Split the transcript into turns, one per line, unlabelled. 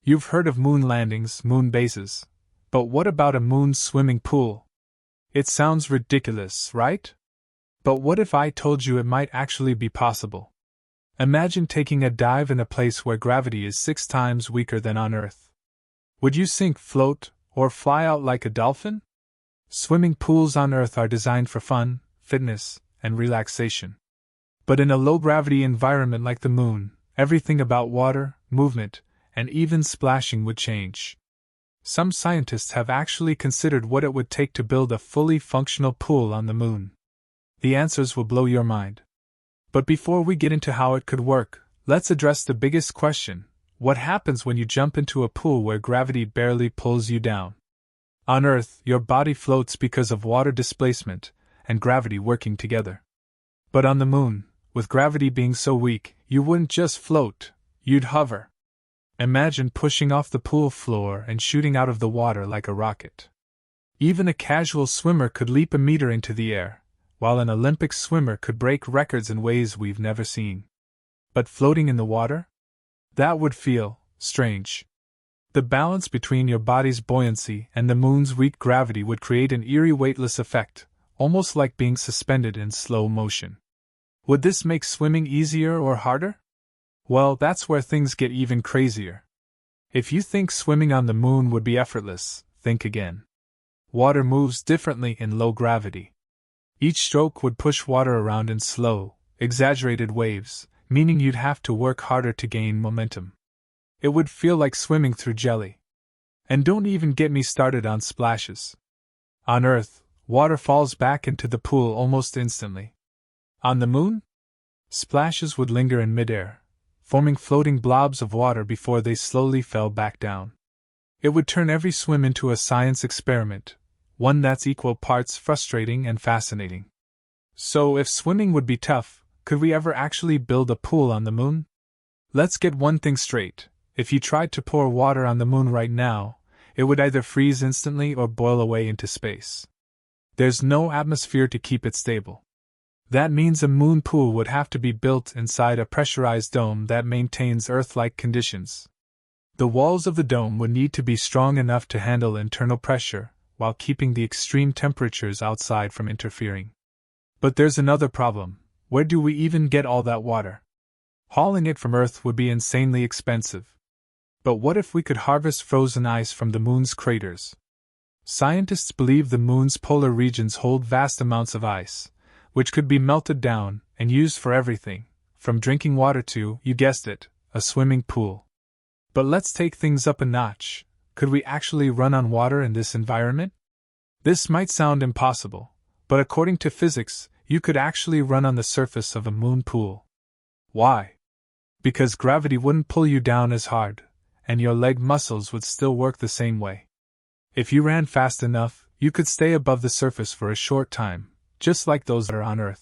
You've heard of moon landings, moon bases. But what about a moon swimming pool? It sounds ridiculous, right? But what if I told you it might actually be possible? Imagine taking a dive in a place where gravity is 6 times weaker than on Earth. Would you sink, float, or fly out like a dolphin? Swimming pools on Earth are designed for fun, fitness, and relaxation. But in a low-gravity environment like the Moon, everything about water, movement, and even splashing would change. Some scientists have actually considered what it would take to build a fully functional pool on the Moon. The answers will blow your mind. But before we get into how it could work, let's address the biggest question: what happens when you jump into a pool where gravity barely pulls you down? On Earth, your body floats because of water displacement and gravity working together. But on the Moon, with gravity being so weak, you wouldn't just float, you'd hover. Imagine pushing off the pool floor and shooting out of the water like a rocket. Even a casual swimmer could leap a meter into the air, while an Olympic swimmer could break records in ways we've never seen. But floating in the water? That would feel strange. The balance between your body's buoyancy and the Moon's weak gravity would create an eerie weightless effect, almost like being suspended in slow motion. Would this make swimming easier or harder? Well, that's where things get even crazier. If you think swimming on the Moon would be effortless, think again. Water moves differently in low gravity. Each stroke would push water around in slow, exaggerated waves, meaning you'd have to work harder to gain momentum. It would feel like swimming through jelly. And don't even get me started on splashes. On Earth, water falls back into the pool almost instantly. On the Moon? Splashes would linger in midair, forming floating blobs of water before they slowly fell back down. It would turn every swim into a science experiment, one that's equal parts frustrating and fascinating. So, if swimming would be tough, could we ever actually build a pool on the Moon? Let's get one thing straight: if you tried to pour water on the Moon right now, it would either freeze instantly or boil away into space. There's no atmosphere to keep it stable. That means a moon pool would have to be built inside a pressurized dome that maintains Earth-like conditions. The walls of the dome would need to be strong enough to handle internal pressure, while keeping the extreme temperatures outside from interfering. But there's another problem: where do we even get all that water? Hauling it from Earth would be insanely expensive. But what if we could harvest frozen ice from the Moon's craters? Scientists believe the Moon's polar regions hold vast amounts of ice, which could be melted down and used for everything, from drinking water to, you guessed it, a swimming pool. But let's take things up a notch. Could we actually run on water in this environment? This might sound impossible, but according to physics, you could actually run on the surface of a moon pool. Why? Because gravity wouldn't pull you down as hard, and your leg muscles would still work the same way. If you ran fast enough, you could stay above the surface for a short time, just like those that are on Earth.